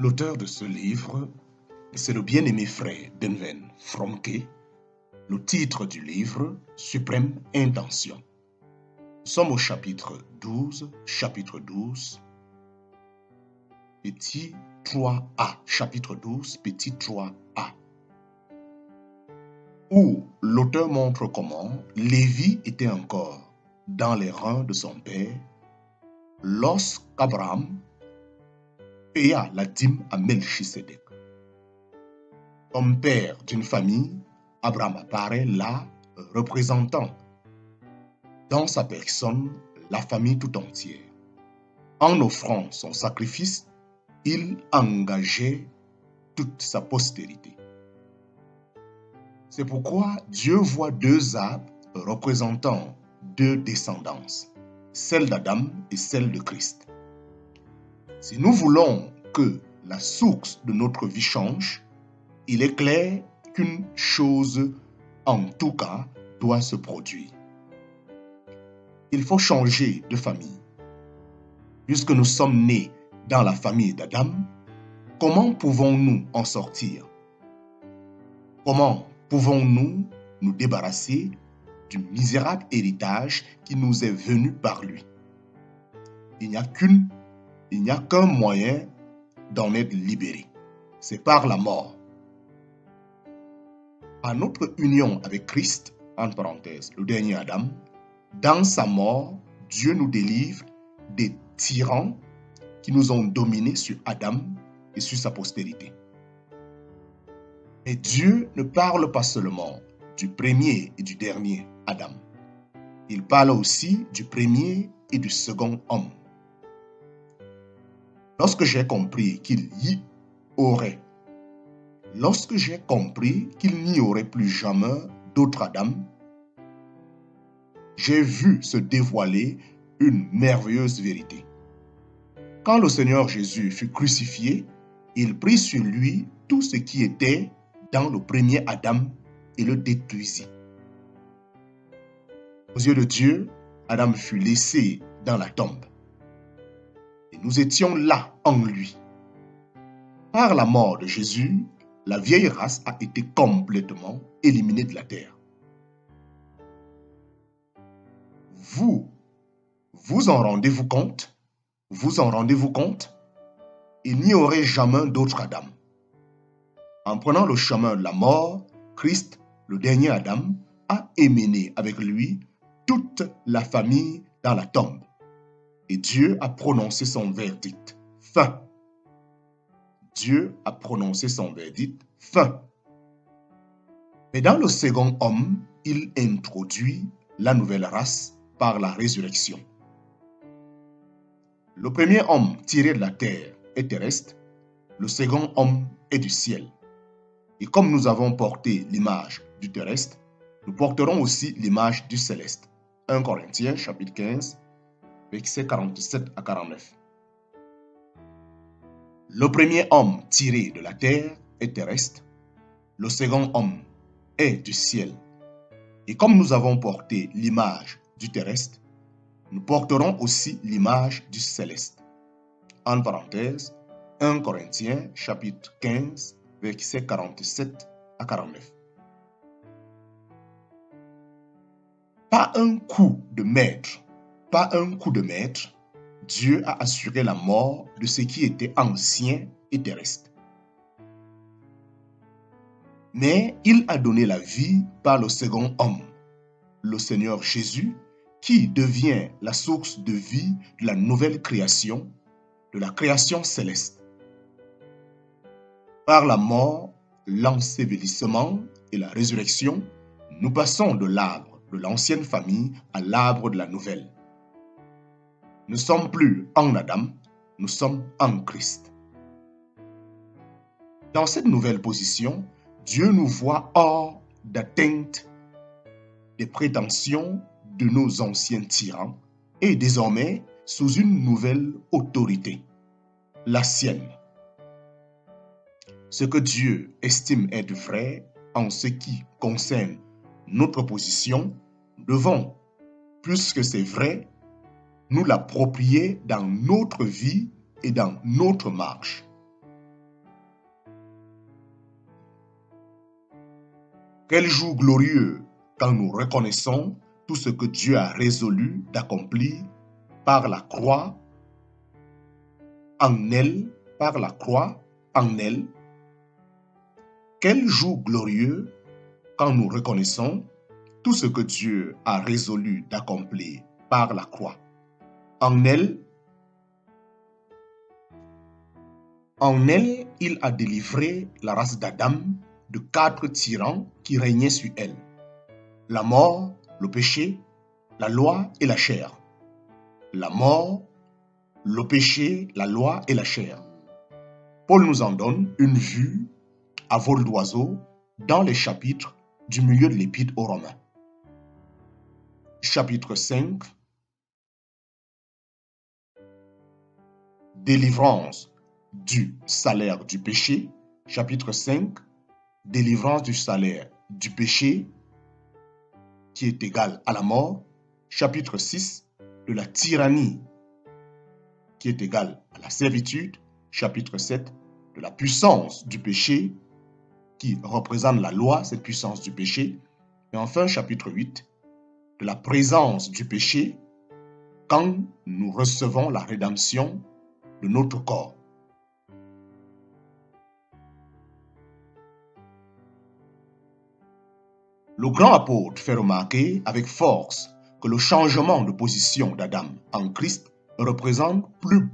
L'auteur de ce livre, c'est le bien-aimé frère Denven Fromke. Le titre du livre, Suprême Intention. Nous sommes au chapitre 12, petit 3a, chapitre 12, petit 3a, où l'auteur montre comment Lévi était encore dans les reins de son père lorsqu'Abraham paya la dîme à Melchisédek. Comme père d'une famille, Abraham apparaît là représentant dans sa personne la famille tout entière. En offrant son sacrifice, il engageait toute sa postérité. C'est pourquoi Dieu voit deux arbres représentant deux descendances, celle d'Adam et celle de Christ. Si nous voulons que la source de notre vie change, il est clair qu'une chose, en tout cas, doit se produire. Il faut changer de famille. Puisque nous sommes nés dans la famille d'Adam, comment pouvons-nous en sortir? Comment pouvons-nous nous débarrasser du misérable héritage qui nous est venu par lui? Il n'y a qu'un moyen d'en être libéré. C'est par la mort. À notre union avec Christ, entre parenthèses, le dernier Adam, dans sa mort, Dieu nous délivre des tyrans qui nous ont dominés sur Adam et sur sa postérité. Mais Dieu ne parle pas seulement du premier et du dernier Adam. Il parle aussi du premier et du second homme. Lorsque j'ai compris qu'il n'y aurait plus jamais d'autre Adam, j'ai vu se dévoiler une merveilleuse vérité. Quand le Seigneur Jésus fut crucifié, il prit sur lui tout ce qui était dans le premier Adam et le détruisit. Aux yeux de Dieu, Adam fut laissé dans la tombe. Et nous étions là en lui. Par la mort de Jésus, la vieille race a été complètement éliminée de la terre. Vous en rendez-vous compte? Il n'y aurait jamais d'autre Adam. En prenant le chemin de la mort, Christ, le dernier Adam, a émené avec lui toute la famille dans la tombe. Et Dieu a prononcé son verdict. Fin. Dieu a prononcé son verdict. Fin. Mais dans le second homme, il introduit la nouvelle race par la résurrection. Le premier homme tiré de la terre est terrestre, le second homme est du ciel. Et comme nous avons porté l'image du terrestre, nous porterons aussi l'image du céleste. 1 Corinthiens chapitre 15, versets 47 à 49. Le premier homme tiré de la terre est terrestre, le second homme est du ciel. Et comme nous avons porté l'image du terrestre, nous porterons aussi l'image du céleste. En parenthèse, 1 Corinthiens chapitre 15, versets 47 à 49. Pas un coup de maître, Dieu a assuré la mort de ce qui était ancien et terrestre. Mais il a donné la vie par le second homme, le Seigneur Jésus, qui devient la source de vie de la nouvelle création, de la création céleste. Par la mort, l'ensevelissement et la résurrection, nous passons de l'arbre de l'ancienne famille à l'arbre de la nouvelle. Nous ne sommes plus en Adam, nous sommes en Christ. Dans cette nouvelle position, Dieu nous voit hors d'atteinte des prétentions de nos anciens tyrans et désormais sous une nouvelle autorité, la sienne. Ce que Dieu estime être vrai en ce qui concerne notre position, nous devons, puisque c'est vrai, nous l'approprier dans notre vie et dans notre marche. Quel jour glorieux quand nous reconnaissons tout ce que Dieu a résolu d'accomplir par la croix en elle, par la croix en elle. Quel jour glorieux quand nous reconnaissons tout ce que Dieu a résolu d'accomplir par la croix. En elle, il a délivré la race d'Adam de 4 tyrans qui régnaient sur elle. La mort, le péché, la loi et la chair. La mort, le péché, la loi et la chair. Paul nous en donne une vue à vol d'oiseau dans les chapitres du milieu de l'Épître aux Romains. Chapitre 5, délivrance du salaire du péché. Chapitre 5, délivrance du salaire du péché qui est égal à la mort. Chapitre 6, de la tyrannie qui est égale à la servitude. Chapitre 7, de la puissance du péché qui représente la loi, cette puissance du péché. Et enfin, chapitre 8, de la présence du péché quand nous recevons la rédemption de notre corps. Le grand apôtre fait remarquer avec force que le changement de position d'Adam en Christ ne représente plus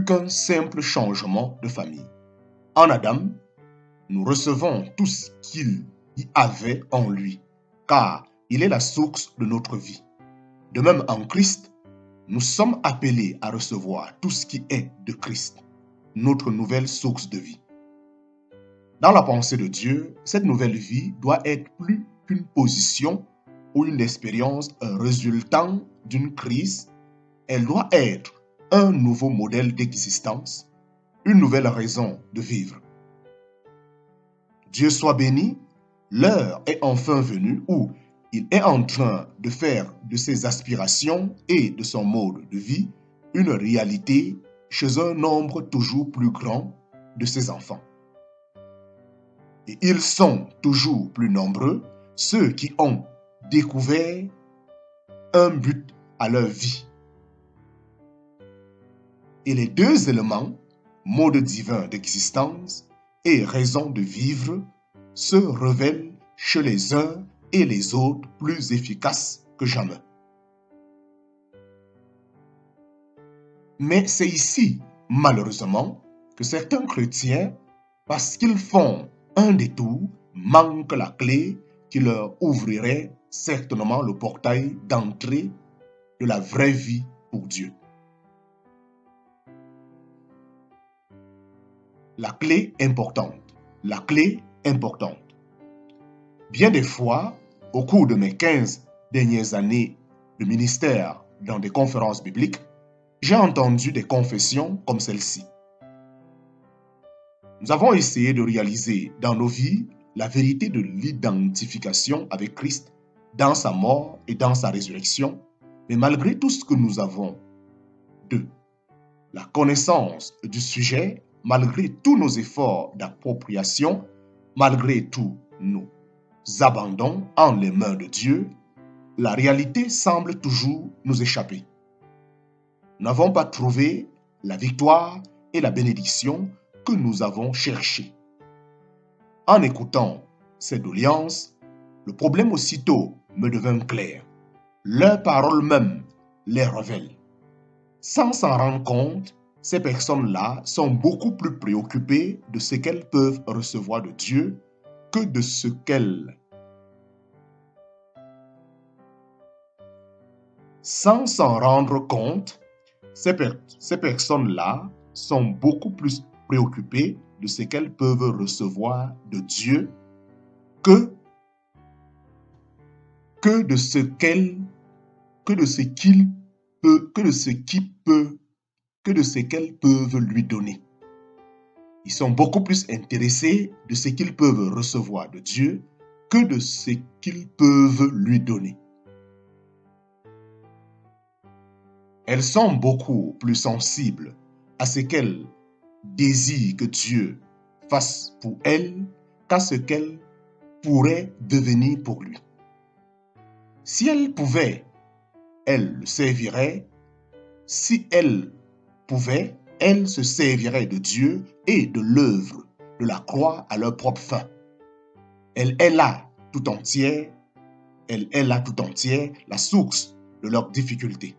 qu'un simple changement de famille. En Adam, nous recevons tout ce qu'il y avait en lui, car il est la source de notre vie. De même, en Christ, nous sommes appelés à recevoir tout ce qui est de Christ, notre nouvelle source de vie. Dans la pensée de Dieu, cette nouvelle vie doit être plus qu'une position ou une expérience résultant d'une crise. Elle doit être un nouveau modèle d'existence, une nouvelle raison de vivre. Dieu soit béni, l'heure est enfin venue où il est en train de faire de ses aspirations et de son mode de vie une réalité chez un nombre toujours plus grand de ses enfants. Et ils sont toujours plus nombreux, ceux qui ont découvert un but à leur vie. Et les deux éléments, mode divin d'existence et raison de vivre, se révèlent chez les uns et les autres plus efficaces que jamais. Mais c'est ici, malheureusement, que certains chrétiens, parce qu'ils font un détour, manquent la clé qui leur ouvrirait certainement le portail d'entrée de la vraie vie pour Dieu. La clé importante. La clé importante. Bien des fois, au cours de mes 15 dernières années de ministère dans des conférences bibliques, j'ai entendu des confessions comme celle-ci. Nous avons essayé de réaliser dans nos vies la vérité de l'identification avec Christ dans sa mort et dans sa résurrection, mais malgré tout ce que nous avons de la connaissance du sujet, malgré tous nos efforts d'appropriation, malgré tous nos abandons en les mains de Dieu, la réalité semble toujours nous échapper. Nous n'avons pas trouvé la victoire et la bénédiction que nous avons cherchées. En écoutant ces doléances, le problème aussitôt me devint clair. Leurs paroles même les révèlent. Sans s'en rendre compte, ces personnes-là sont beaucoup plus préoccupées de ce qu'elles peuvent recevoir de Dieu que de ce qu'elles. Sans s'en rendre compte, ces personnes-là sont beaucoup plus préoccupées de ce qu'elles peuvent recevoir de Dieu que de ce qu'elles peuvent lui donner. Ils sont beaucoup plus intéressés de ce qu'ils peuvent recevoir de Dieu que de ce qu'ils peuvent lui donner. Elles sont beaucoup plus sensibles à ce désirent que Dieu fasse pour elles qu'à ce qu'elles pourrait devenir pour lui. Si elle pouvait, elle le servirait. Si elle pouvait, elle se servirait de Dieu et de l'œuvre de la croix à leur propre fin. Elle est là tout entière, elle est là tout entière, la source de leurs difficultés.